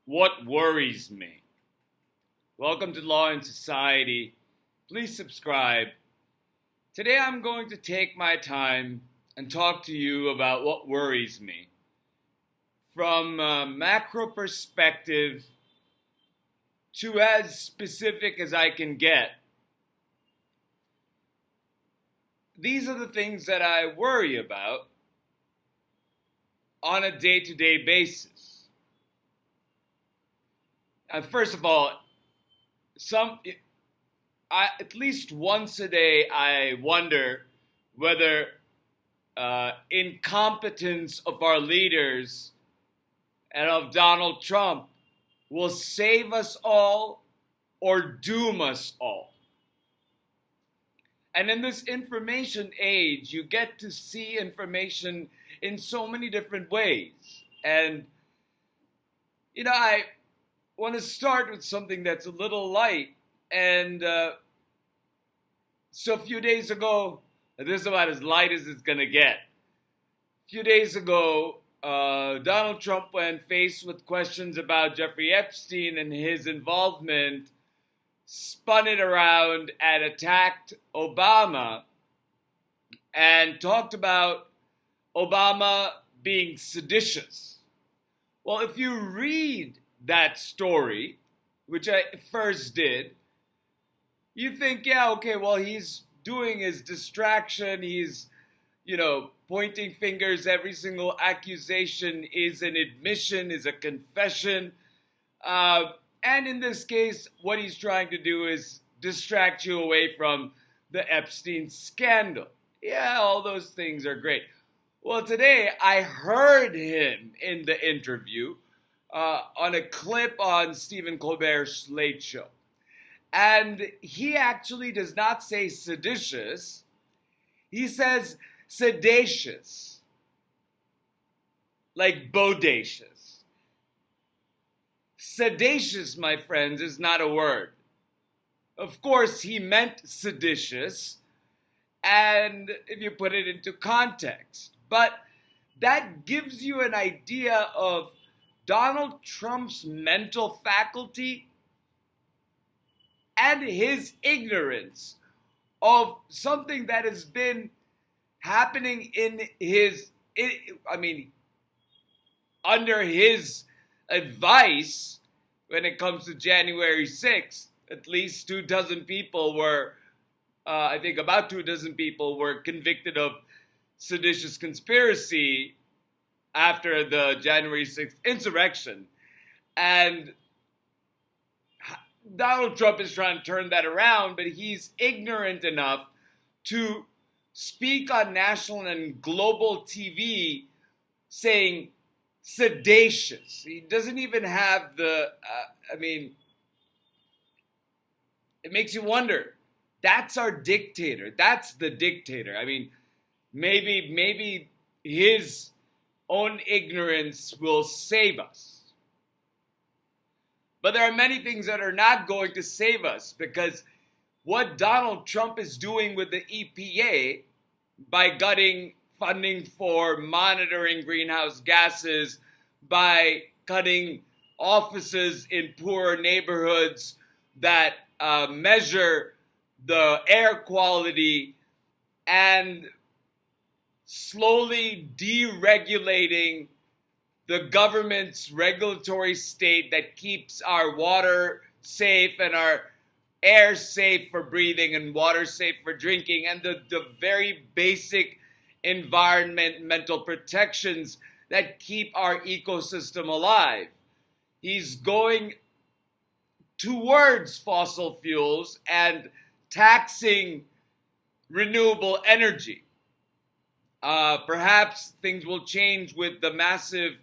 What worries me? Welcome to Law and Society. Please subscribe. Today I'm going to take my time and talk to you about what worries me from a macro perspective to as specific as I can get. These are the things that I worry about on a day-to-day basis. First of all, at least once a day, I wonder whether incompetence of our leaders and of Donald Trump will save us all or doom us all. And in this information age, you get to see information in so many different ways. And, I want to start with something that's a little light. And so a few days ago, this is about as light as it's going to get. A few days ago, Donald Trump, when faced with questions about Jeffrey Epstein and his involvement, spun it around and attacked Obama and talked about Obama being seditious. Well, if you read that story, which I first did, you think, yeah, okay, well, he's doing his distraction. He's, pointing fingers. Every single accusation is an admission, is a confession. And in this case, what he's trying to do is distract you away from the Epstein scandal. Yeah, all those things are great. Well, today I heard him in the interview on a clip on Stephen Colbert's Late Show. And he actually does not say seditious. He says sedacious, like bodacious. Sedacious, my friends, is not a word. Of course, he meant seditious, and if you put it into context. But that gives you an idea of Donald Trump's mental faculty and his ignorance of something that has been happening under his advice when it comes to January 6th. At least 24 people were, about 24 people were convicted of seditious conspiracy after the January 6th insurrection. And Donald Trump is trying to turn that around, but he's ignorant enough to speak on national and global TV saying sedacious. He doesn't even have it makes you wonder. That's our dictator. That's the dictator. Maybe his own ignorance will save us. But there are many things that are not going to save us, because what Donald Trump is doing with the EPA by gutting funding for monitoring greenhouse gases, by cutting offices in poorer neighborhoods that measure the air quality, and slowly deregulating the government's regulatory state that keeps our water safe and our air safe for breathing and water safe for drinking, and the very basic environmental protections that keep our ecosystem alive. He's going towards fossil fuels and taxing renewable energy. Perhaps things will change with the massive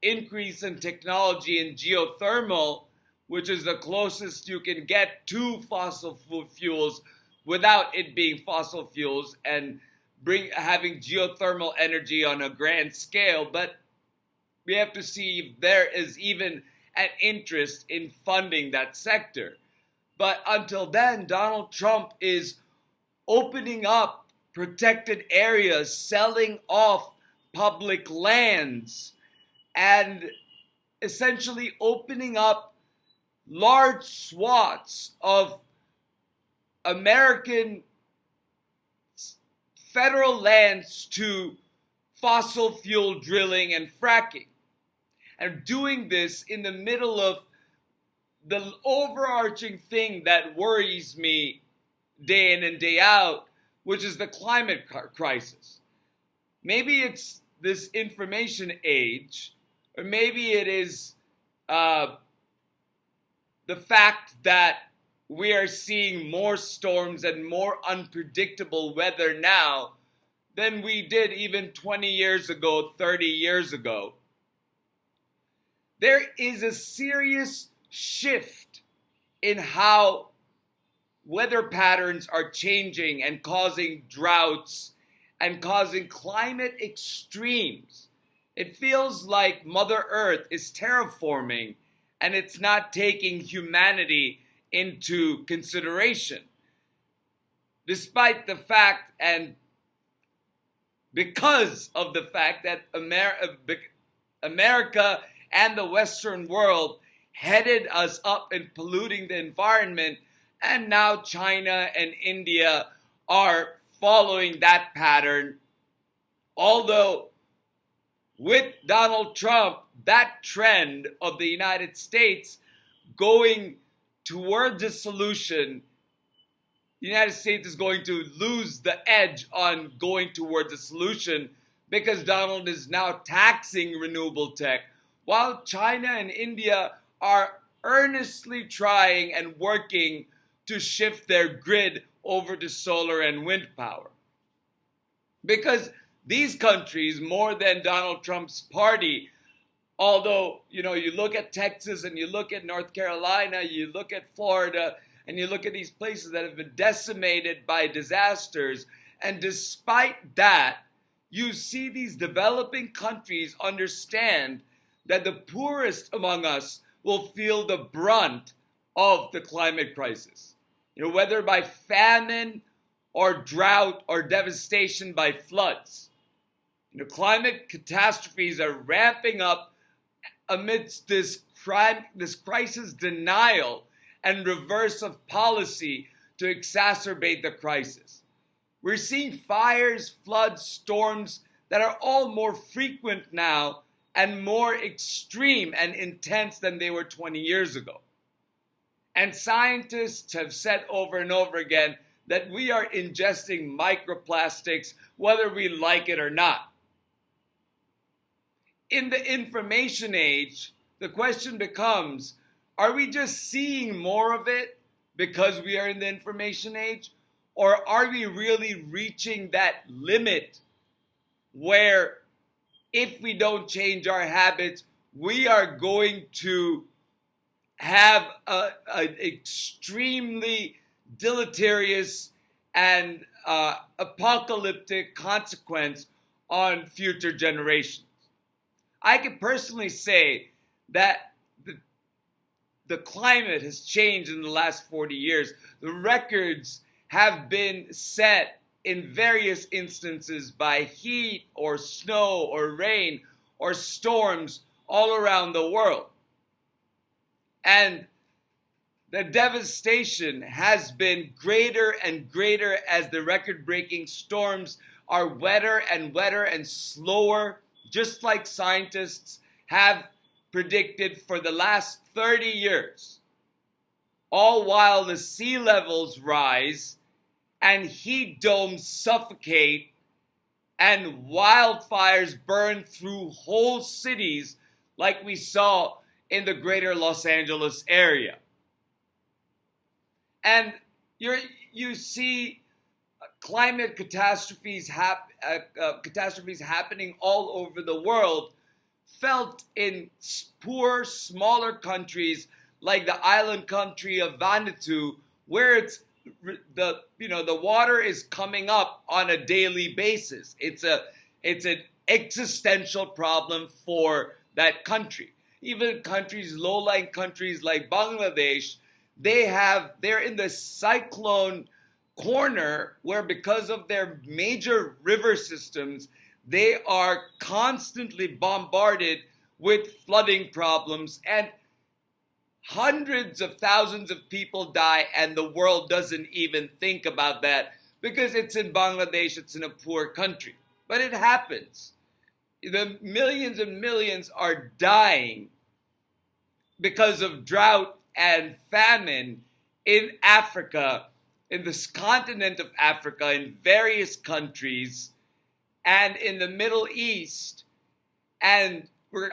increase in technology in geothermal, which is the closest you can get to fossil fuels without it being fossil fuels, and having geothermal energy on a grand scale. But we have to see if there is even an interest in funding that sector. But until then, Donald Trump is opening up protected areas, selling off public lands, and essentially opening up large swaths of American federal lands to fossil fuel drilling and fracking, and doing this in the middle of the overarching thing that worries me day in and day out, which is the climate crisis. Maybe it's this information age, or maybe it is the fact that we are seeing more storms and more unpredictable weather now than we did even 20 years ago, 30 years ago. There is a serious shift in how weather patterns are changing and causing droughts and causing climate extremes. It feels like Mother Earth is terraforming and it's not taking humanity into consideration. Despite the fact and because of the fact that America and the Western world headed us up in polluting the environment, and now China and India are following that pattern. Although with Donald Trump, that trend of the United States going towards a solution, the United States is going to lose the edge on going towards a solution because Donald is now taxing renewable tech, while China and India are earnestly trying and working to shift their grid over to solar and wind power. Because these countries, more than Donald Trump's party, although, you look at Texas and you look at North Carolina, you look at Florida, and you look at these places that have been decimated by disasters, and despite that, you see these developing countries understand that the poorest among us will feel the brunt of the climate crisis. Whether by famine or drought or devastation by floods. Climate catastrophes are ramping up amidst this crisis denial and reverse of policy to exacerbate the crisis. We're seeing fires, floods, storms that are all more frequent now and more extreme and intense than they were 20 years ago. And scientists have said over and over again that we are ingesting microplastics whether we like it or not. In the information age, the question becomes, are we just seeing more of it because we are in the information age? Or are we really reaching that limit where if we don't change our habits, we are going to have an extremely deleterious and apocalyptic consequence on future generations? I can personally say that the climate has changed in the last 40 years. The records have been set in various instances by heat or snow or rain or storms all around the world. And the devastation has been greater and greater as the record-breaking storms are wetter and slower, just like scientists have predicted for the last 30 years. All while the sea levels rise and heat domes suffocate and wildfires burn through whole cities like we saw in the greater Los Angeles area. And you see climate catastrophes happening all over the world, felt in poor, smaller countries like the island country of Vanuatu, where it's the water is coming up on a daily basis. It's an existential problem for that country. Even low-lying countries like Bangladesh, they're in the cyclone corner where, because of their major river systems, they are constantly bombarded with flooding problems, and hundreds of thousands of people die, and the world doesn't even think about that because it's in Bangladesh, it's in a poor country. But it happens. The millions and millions are dying because of drought and famine in Africa, in this continent of Africa, in various countries, and in the Middle East. And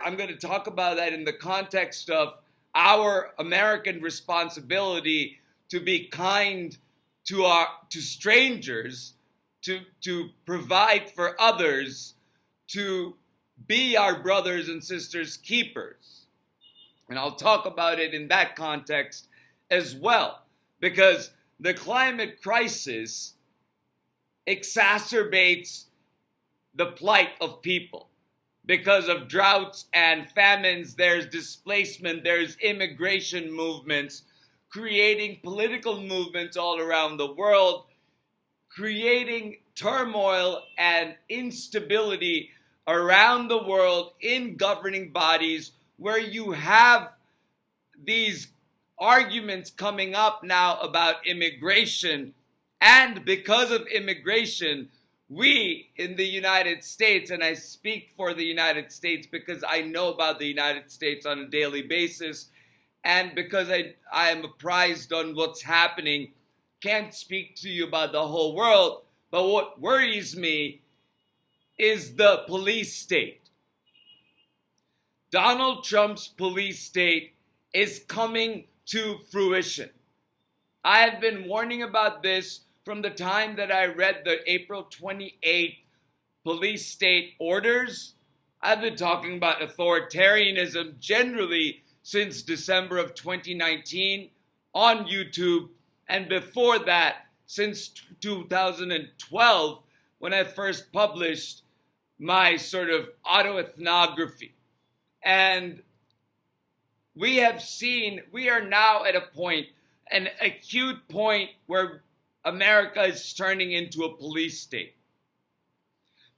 I'm going to talk about that in the context of our American responsibility to be kind to strangers, to provide for others, to be our brothers and sisters' keepers. And I'll talk about it in that context as well, because the climate crisis exacerbates the plight of people. Because of droughts and famines, there's displacement, there's immigration movements, creating political movements all around the world, creating turmoil and instability around the world in governing bodies, where you have these arguments coming up now about immigration. And because of immigration, we in the United States, and I speak for the United States because I know about the United States on a daily basis, and because I am apprised on what's happening, can't speak to you about the whole world, but what worries me is the police state. Donald Trump's police state is coming to fruition. I have been warning about this from the time that I read the April 28th police state orders. I've been talking about authoritarianism generally since December of 2019 on YouTube, and before that, since 2012, when I first published my sort of autoethnography. And we have seen, we are now at a point, an acute point, where America is turning into a police state.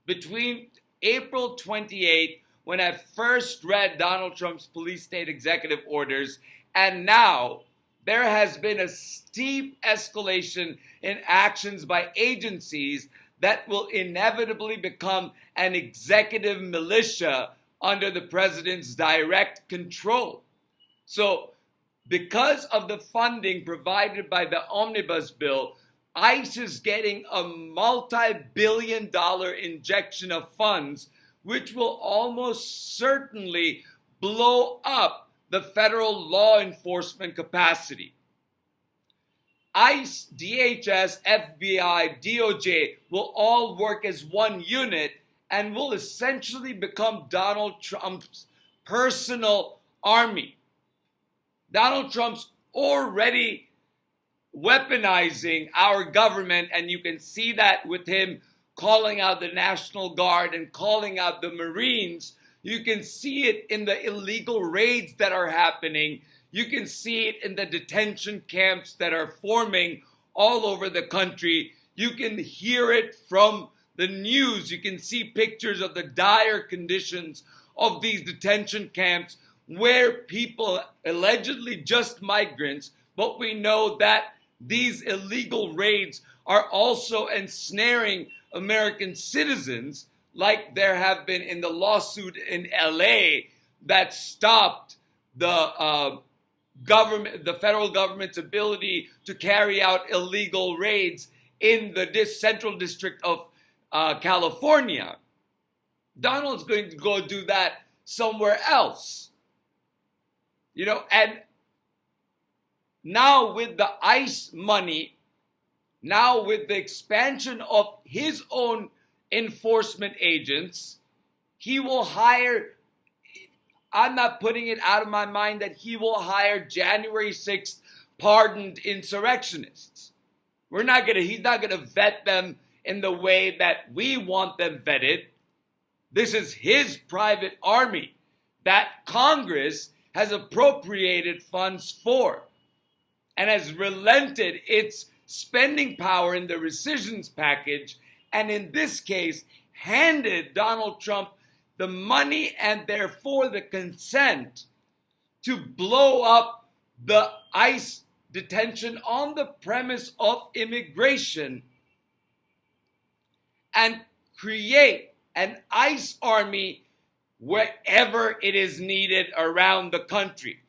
Between April 28th, when I first read Donald Trump's police state executive orders, and now, there has been a steep escalation in actions by agencies that will inevitably become an executive militia under the president's direct control. So, because of the funding provided by the omnibus bill, ICE is getting a multi-billion-dollar injection of funds, which will almost certainly blow up the federal law enforcement capacity. ICE, DHS, FBI, DOJ will all work as one unit and will essentially become Donald Trump's personal army. Donald Trump's already weaponizing our government, and you can see that with him calling out the National Guard and calling out the Marines. You can see it in the illegal raids that are happening. You can see it in the detention camps that are forming all over the country. You can hear it from the news. You can see pictures of the dire conditions of these detention camps where people, allegedly just migrants, but we know that these illegal raids are also ensnaring American citizens, like there have been in the lawsuit in LA that stopped the federal government's ability to carry out illegal raids in the central district of California. Donald's going to go do that somewhere else. And now with the ICE money, now with the expansion of his own enforcement agents, he will hire, I'm not putting it out of my mind that he will hire January 6th pardoned insurrectionists. He's not going to vet them in the way that we want them vetted. This is his private army that Congress has appropriated funds for and has relented its spending power in the rescissions package, and in this case, handed Donald Trump the money and therefore the consent to blow up the ICE detention on the premise of immigration and create an ICE army wherever it is needed around the country.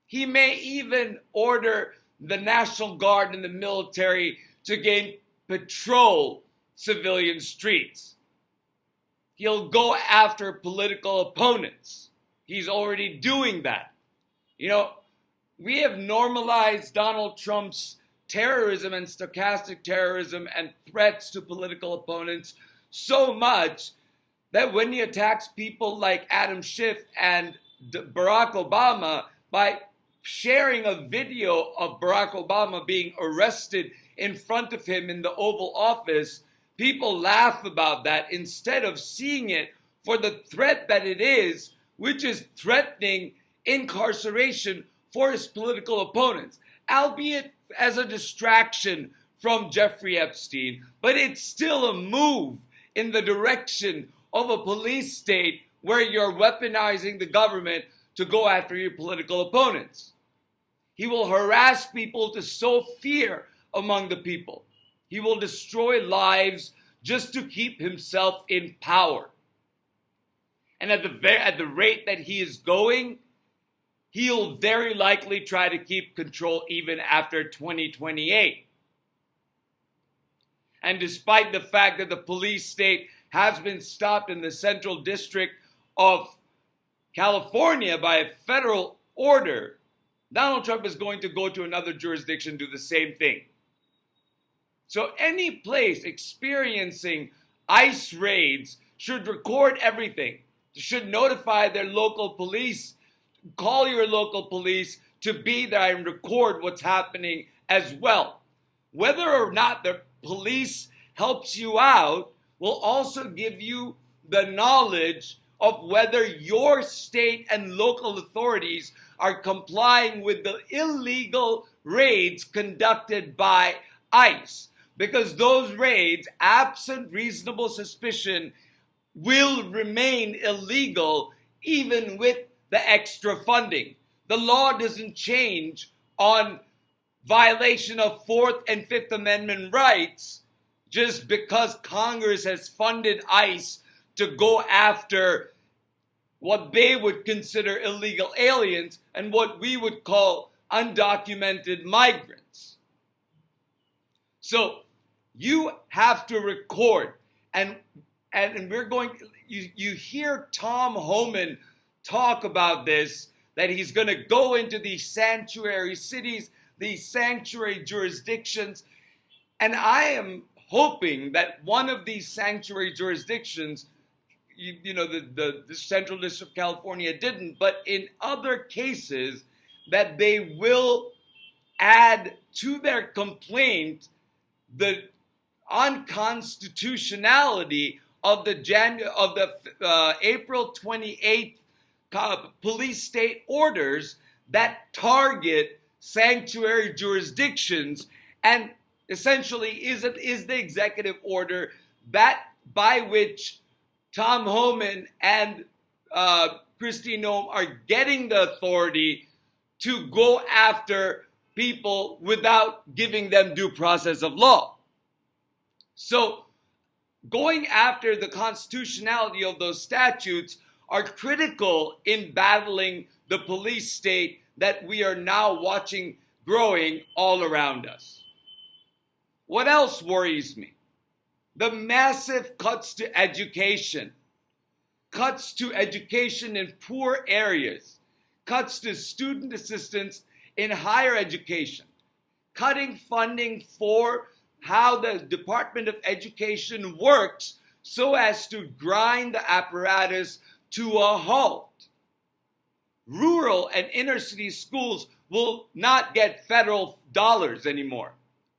He may even order the National Guard and the military to patrol civilian streets. He'll go after political opponents. He's already doing that. We have normalized Donald Trump's terrorism and stochastic terrorism and threats to political opponents so much that when he attacks people like Adam Schiff and Barack Obama by sharing a video of Barack Obama being arrested in front of him in the Oval Office, people laugh about that instead of seeing it for the threat that it is, which is threatening incarceration for his political opponents, albeit as a distraction from Jeffrey Epstein. But it's still a move in the direction of a police state where you're weaponizing the government to go after your political opponents. He will harass people to sow fear among the people. He will destroy lives just to keep himself in power. And at the rate that he is going, he'll very likely try to keep control even after 2028. And despite the fact that the police state has been stopped in the Central District of California by a federal order, Donald Trump is going to go to another jurisdiction, do the same thing. So any place experiencing ICE raids should record everything, should notify their local police, call your local police to be there and record what's happening as well. Whether or not the police helps you out will also give you the knowledge of whether your state and local authorities are complying with the illegal raids conducted by ICE. Because those raids, absent reasonable suspicion, will remain illegal even with the extra funding. The law doesn't change on violation of Fourth and Fifth Amendment rights just because Congress has funded ICE to go after what they would consider illegal aliens and what we would call undocumented migrants. So you have to record, and we're going. You hear Tom Homan talk about this, that he's going to go into these sanctuary cities, these sanctuary jurisdictions, and I am hoping that one of these sanctuary jurisdictions, the Central District of California didn't, but in other cases, that they will add to their complaint the unconstitutionality of the April 28th police state orders that target sanctuary jurisdictions, and essentially is the executive order that by which Tom Homan and Kristi Noem are getting the authority to go after people without giving them due process of law. So going after the constitutionality of those statutes are critical in battling the police state that we are now watching growing all around us. What else worries me? The massive cuts to education. Cuts to education in poor areas. Cuts to student assistance in higher education. Cutting funding for how the Department of Education works so as to grind the apparatus to a halt. Rural and inner city schools will not get federal dollars anymore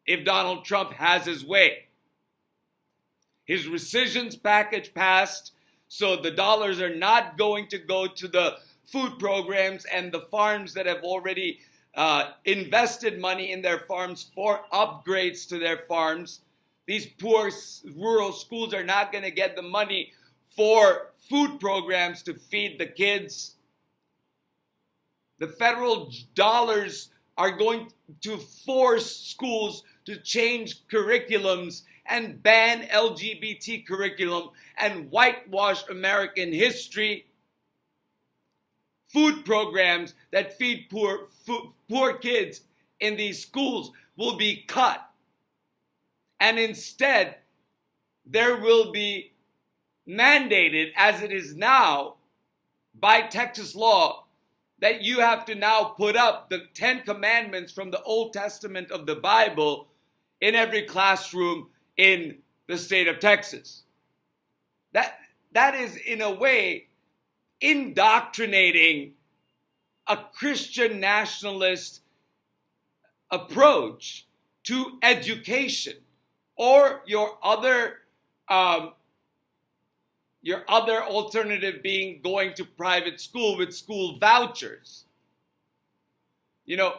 if Donald Trump has his way. His rescissions package passed, so the dollars are not going to go to the food programs and the farms that have already invested money in their farms for upgrades to their farms. These poor rural schools are not going to get the money for food programs to feed the kids. The federal dollars are going to force schools to change curriculums and ban LGBT curriculum and whitewash American history. Food programs that feed poor kids in these schools will be cut. And instead, there will be mandated, as it is now, by Texas law, that you have to now put up the 10 Commandments from the Old Testament of the Bible in every classroom in the state of Texas. That is, in a way, indoctrinating a Christian nationalist approach to education, or your other alternative being going to private school with school vouchers. You know,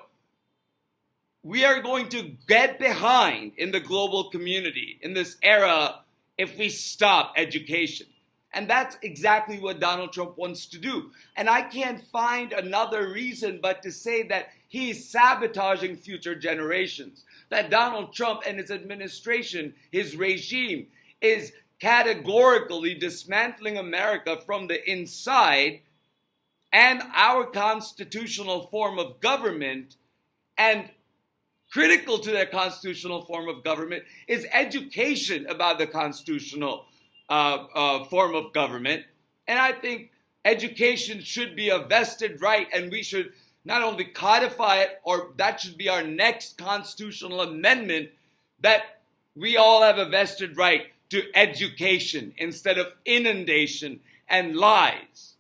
we are going to get behind in the global community in this era if we stop education. And that's exactly what Donald Trump wants to do. And I can't find another reason but to say that he's sabotaging future generations. That Donald Trump and his administration, his regime, is categorically dismantling America from the inside and our constitutional form of government. And critical to their constitutional form of government is education about the constitutional form of government. And I think education should be a vested right, and we should not only codify it, or that should be our next constitutional amendment, that we all have a vested right to education instead of inundation and lies.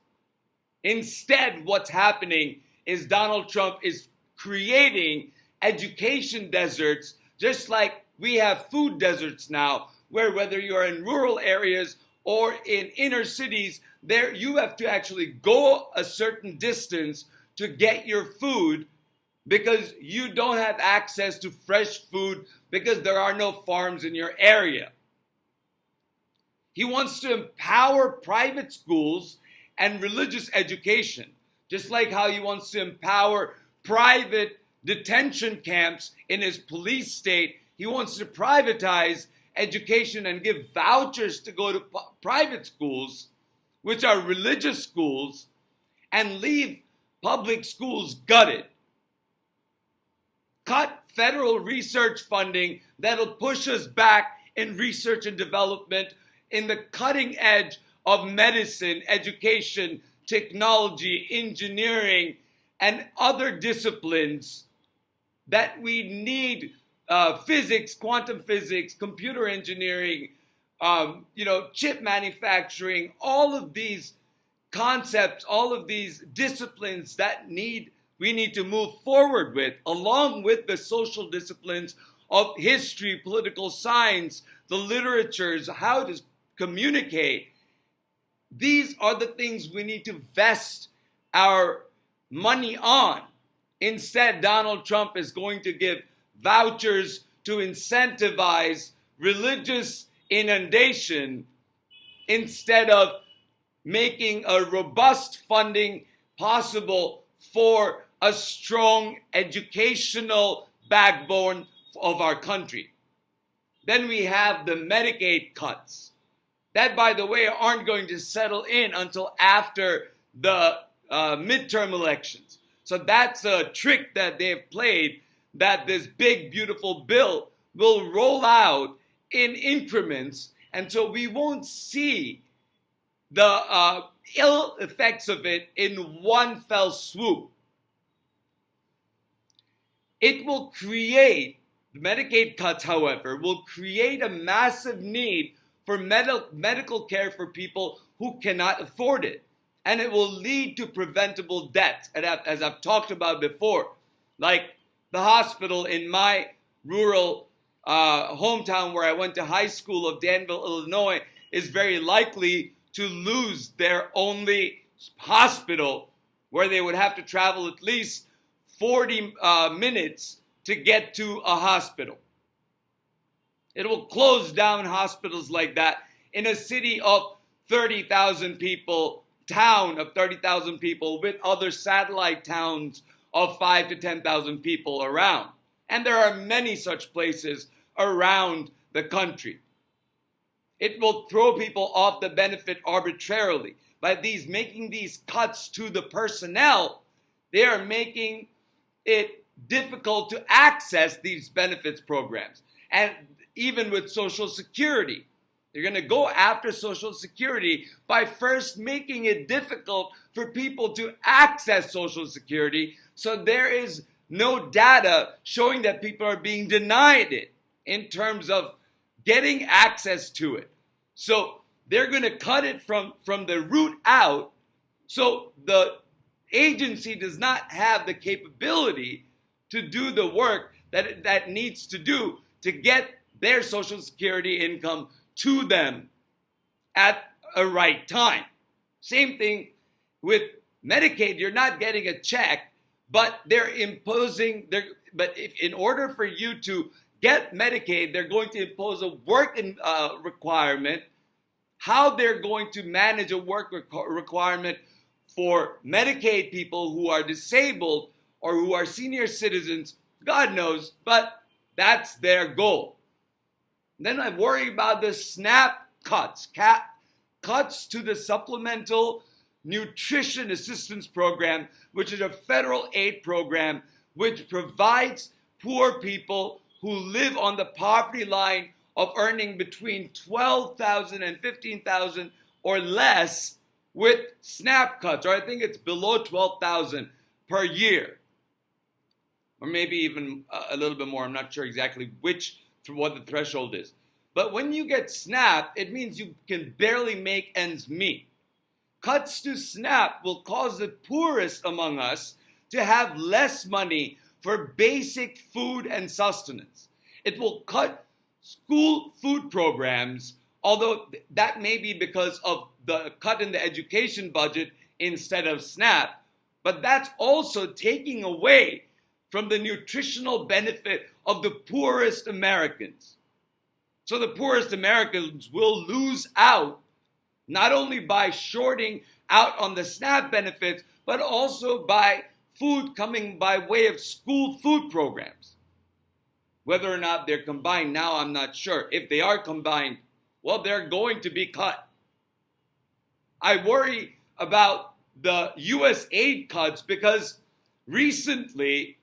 Instead, what's happening is Donald Trump is creating education deserts, just like we have food deserts now, where whether you're in rural areas or in inner cities, there you have to actually go a certain distance to get your food because you don't have access to fresh food because there are no farms in your area. He wants to empower private schools and religious education, just like how he wants to empower private detention camps in his police state. He wants to privatize education and give vouchers to go to private schools, which are religious schools, and leave public schools gutted. Cut federal research funding that'll push us back in research and development in the cutting edge of medicine, education, technology, engineering, and other disciplines that we need. Physics, quantum physics, computer engineering, chip manufacturing, all of these concepts, all of these disciplines that we need to move forward with, along with the social disciplines of history, political science, the literatures, how to communicate. These are the things we need to vest our money on. Instead, Donald Trump is going to give vouchers to incentivize religious inundation instead of making a robust funding possible for a strong educational backbone of our country. Then we have the Medicaid cuts that, by the way, aren't going to settle in until after the midterm elections. So that's a trick that they've played, that this big, beautiful bill will roll out in increments, and so we won't see the ill effects of it in one fell swoop. It will create, the Medicaid cuts, however, will create a massive need for medical care for people who cannot afford it. And it will lead to preventable deaths, as I've talked about before. Like the hospital in my rural hometown where I went to high school of Danville, Illinois, is very likely to lose their only hospital, where they would have to travel at least 40 minutes to get to a hospital. It will close down hospitals like that in a city of 30,000 people town of 30,000 people with other satellite towns of 5 to 10,000 people around. And there are many such places around the country. It will throw people off the benefit arbitrarily. By making these cuts to the personnel, they are making it difficult to access these benefits programs. And even with Social Security, they're going to go after Social Security by first making it difficult for people to access Social Security, so there is no data showing that people are being denied it in terms of getting access to it. So they're going to cut it from the root out, so the agency does not have the capability to do the work that needs to do to get their Social Security income to them at a right time. Same thing with Medicaid. You're not getting a check, but they're imposing, but if in order for you to get Medicaid, they're going to impose a work requirement. How they're going to manage a work requirement for Medicaid people who are disabled or who are senior citizens, God knows, but that's their goal. Then I worry about the SNAP cuts, cuts to the Supplemental Nutrition Assistance Program, which is a federal aid program which provides poor people who live on the poverty line of earning between $12,000 and $15,000 or less with SNAP cuts, or I think it's below $12,000 per year, or maybe even a little bit more. I'm not sure exactly what the threshold is. But when you get SNAP, it means you can barely make ends meet. Cuts to SNAP will cause the poorest among us to have less money for basic food and sustenance. It will cut school food programs, although that may be because of the cut in the education budget instead of SNAP, but that's also taking away from the nutritional benefit of the poorest Americans. So the poorest Americans will lose out not only by shorting out on the SNAP benefits, but also by food coming by way of school food programs. Whether or not they're combined now, I'm not sure. If they are combined, well, they're going to be cut. I worry about the U.S. aid cuts because recently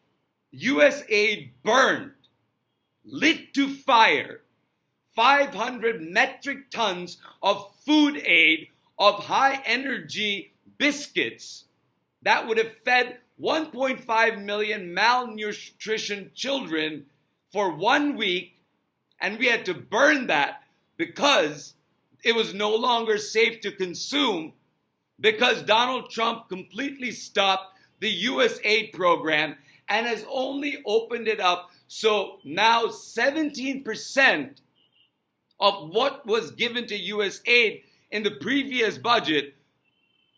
U.S. aid burned, lit to fire, 500 metric tons of food aid of high energy biscuits that would have fed 1.5 million malnutrition children for 1 week, and we had to burn that because it was no longer safe to consume, because Donald Trump completely stopped the U.S. aid program and has only opened it up. So now 17% of what was given to U.S. aid in the previous budget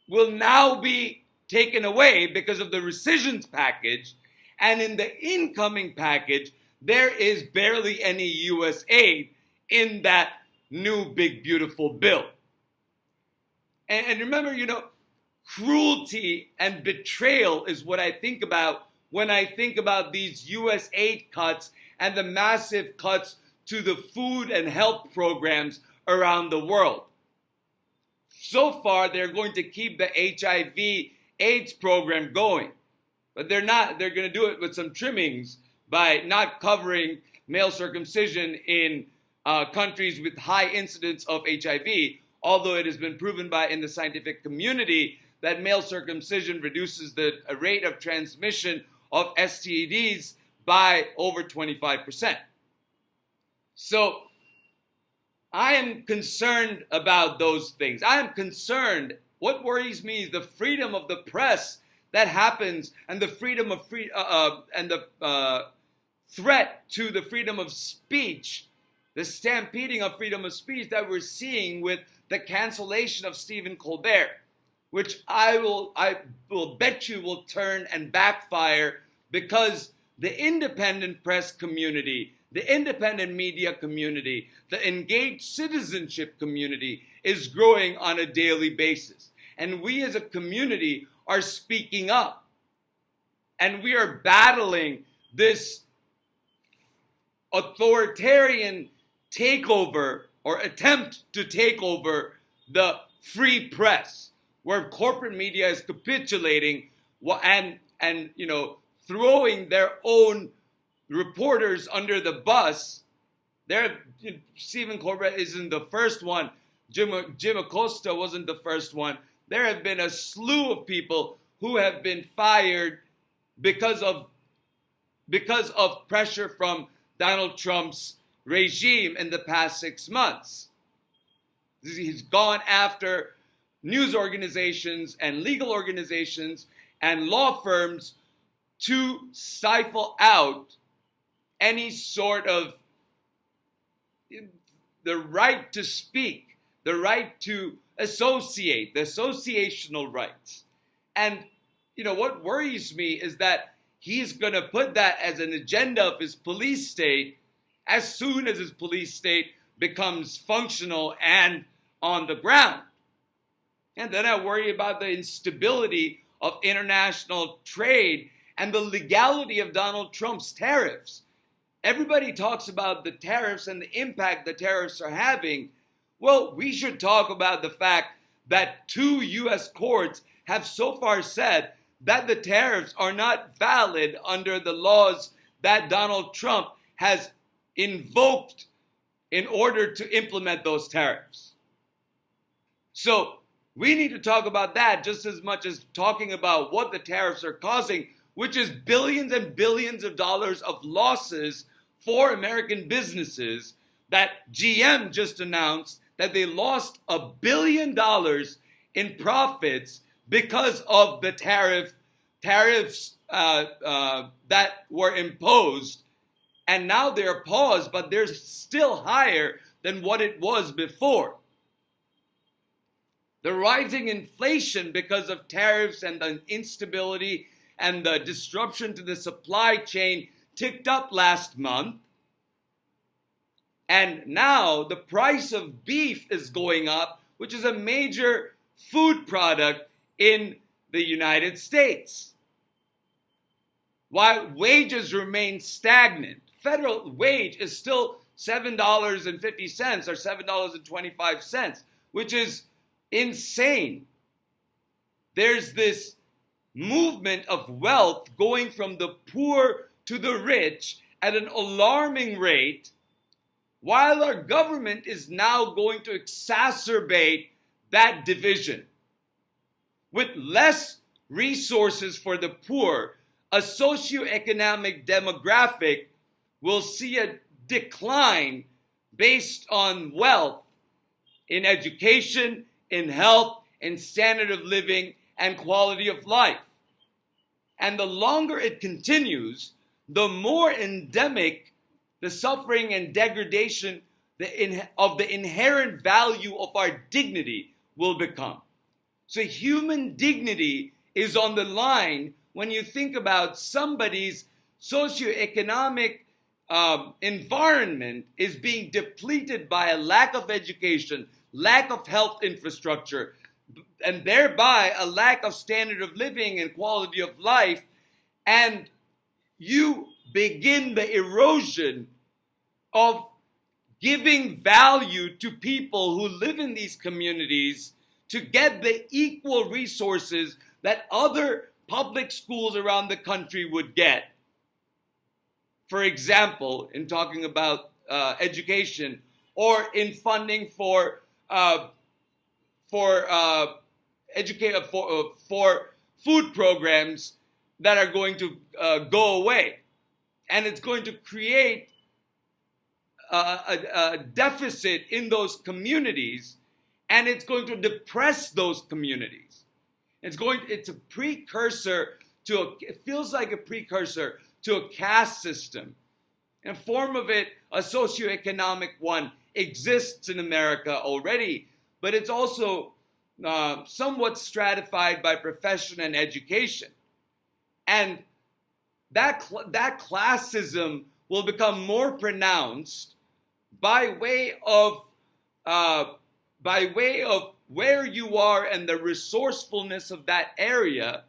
will now be taken away because of the rescissions package. And in the incoming package, there is barely any U.S. aid in that new big beautiful bill. And remember, cruelty and betrayal is what I think about when I think about these U.S. aid cuts and the massive cuts to the food and health programs around the world. So far, they're going to keep the HIV AIDS program going, but they're not. They're going to do it with some trimmings by not covering male circumcision in countries with high incidence of HIV, although it has been proven in the scientific community that male circumcision reduces the rate of transmission of STDs by over 25%. So I am concerned about those things. I am concerned. What worries me is the freedom of the press that happens, and the freedom of threat to the freedom of speech, the stampeding of freedom of speech that we're seeing with the cancellation of Stephen Colbert, which I will bet you will turn and backfire, because the independent press community, the independent media community, the engaged citizenship community is growing on a daily basis. And we as a community are speaking up. And we are battling this authoritarian takeover or attempt to take over the free press, where corporate media is capitulating and throwing their own reporters under the bus. Stephen Colbert isn't the first one. Jim Acosta wasn't the first one. There have been a slew of people who have been fired because of pressure from Donald Trump's regime in the past 6 months. He's gone after news organizations and legal organizations and law firms to stifle out any sort of the right to speak, the right to associate, the associational rights. And what worries me is that he's going to put that as an agenda of his police state as soon as his police state becomes functional and on the ground. And then I worry about the instability of international trade and the legality of Donald Trump's tariffs. Everybody talks about the tariffs and the impact the tariffs are having. Well, we should talk about the fact that 2 U.S. courts have so far said that the tariffs are not valid under the laws that Donald Trump has invoked in order to implement those tariffs. So we need to talk about that just as much as talking about what the tariffs are causing, which is billions and billions of dollars of losses for American businesses. That GM just announced that they lost $1 billion in profits because of the tariffs that were imposed. And now they're paused, but they're still higher than what it was before. The rising inflation because of tariffs and the instability and the disruption to the supply chain ticked up last month. And now the price of beef is going up, which is a major food product in the United States. While wages remain stagnant, federal wage is still $7.50 or $7.25, which is insane. There's this movement of wealth going from the poor to the rich at an alarming rate, while our government is now going to exacerbate that division. With less resources for the poor, a socioeconomic demographic will see a decline based on wealth in education, in health, in standard of living, and quality of life. And the longer it continues, the more endemic the suffering and degradation of the inherent value of our dignity will become. So human dignity is on the line when you think about somebody's socioeconomic environment is being depleted by a lack of education, lack of health infrastructure, and thereby a lack of standard of living and quality of life, and you begin the erosion of giving value to people who live in these communities to get the equal resources that other public schools around the country would get. For example, in talking about education or in funding for food programs that are going to go away. And it's going to create a deficit in those communities, and it's going to depress those communities. It's a precursor to it feels like a precursor to a caste system. In a form of it, a socioeconomic one exists in America already, but it's also somewhat stratified by profession and education. And that classism will become more pronounced by way of where you are and the resourcefulness of that area,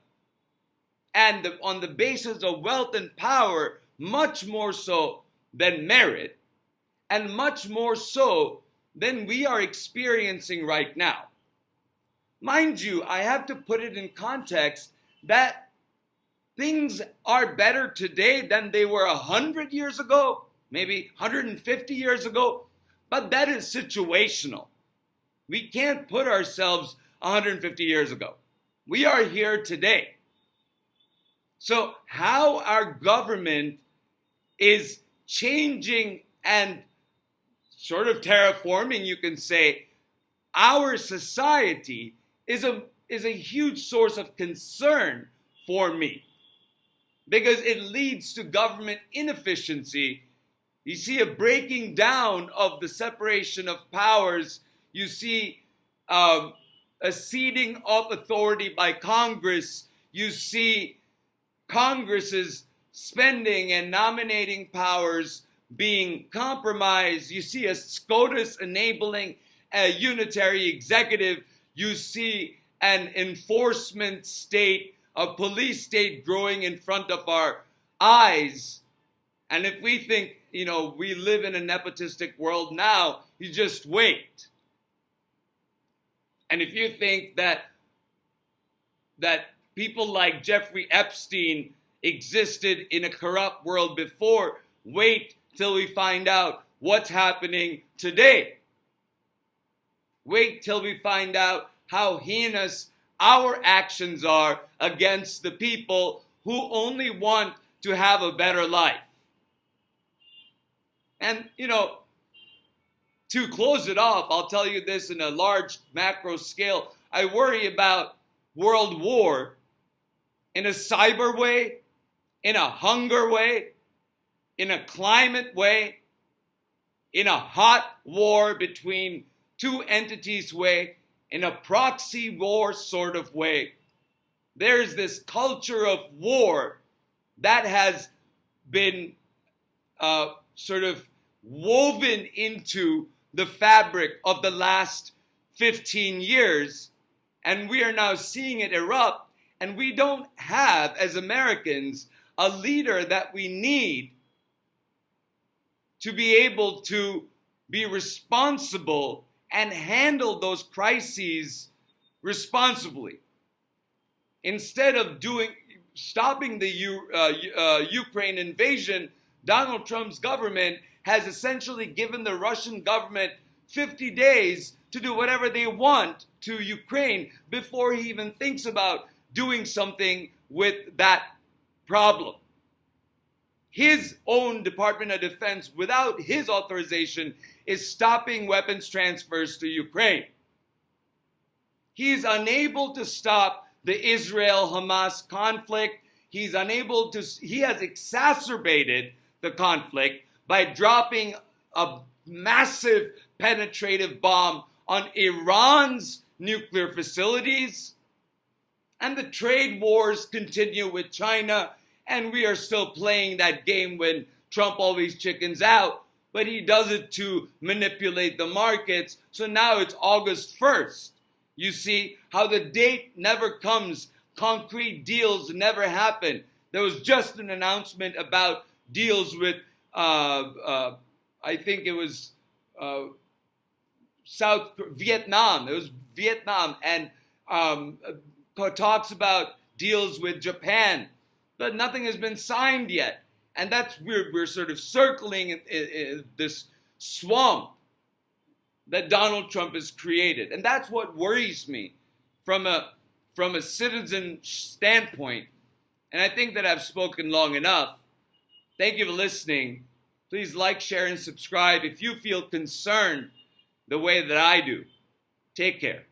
and on the basis of wealth and power, much more so than merit, and much more so than we are experiencing right now. Mind you, I have to put it in context that things are better today than they were 100 years ago, maybe 150 years ago, but that is situational. We can't put ourselves 150 years ago. We are here today. So how our government is changing and sort of terraforming, you can say, our society is a huge source of concern for me, because it leads to government inefficiency. You see a breaking down of the separation of powers. You see a ceding of authority by Congress. You see Congress's spending and nominating powers being compromised. You see a SCOTUS enabling a unitary executive. You see an enforcement state, a police state growing in front of our eyes. And if we think, we live in a nepotistic world now, you just wait. And if you think that people like Jeffrey Epstein existed in a corrupt world before, wait till we find out what's happening today. Wait till we find out how heinous our actions are against the people who only want to have a better life. And, to close it off, I'll tell you this in a large macro scale. I worry about world war in a cyber way, in a hunger way, in a climate way, in a hot war between two entities way, in a proxy war sort of way. There's this culture of war that has been sort of woven into the fabric of the last 15 years, and we are now seeing it erupt, and we don't have, as Americans, a leader that we need to be able to be responsible and handle those crises responsibly. Instead of stopping the Ukraine invasion, Donald Trump's government has essentially given the Russian government 50 days to do whatever they want to Ukraine before he even thinks about doing something with that problem. His own Department of Defense, without his authorization, is stopping weapons transfers to Ukraine. He is unable to stop the Israel-Hamas conflict. He has exacerbated the conflict by dropping a massive penetrative bomb on Iran's nuclear facilities. And the trade wars continue with China, and we are still playing that game when Trump always chickens out, but he does it to manipulate the markets. So now it's August 1st. You see how the date never comes. Concrete deals never happen. There was just an announcement about deals with, I think it was South Vietnam. It was Vietnam, and talks about deals with Japan, but nothing has been signed yet. And that's we're sort of circling in this swamp that Donald Trump has created. And that's what worries me from a citizen standpoint. And I think that I've spoken long enough. Thank you for listening. Please like, share, and subscribe if you feel concerned the way that I do. Take care.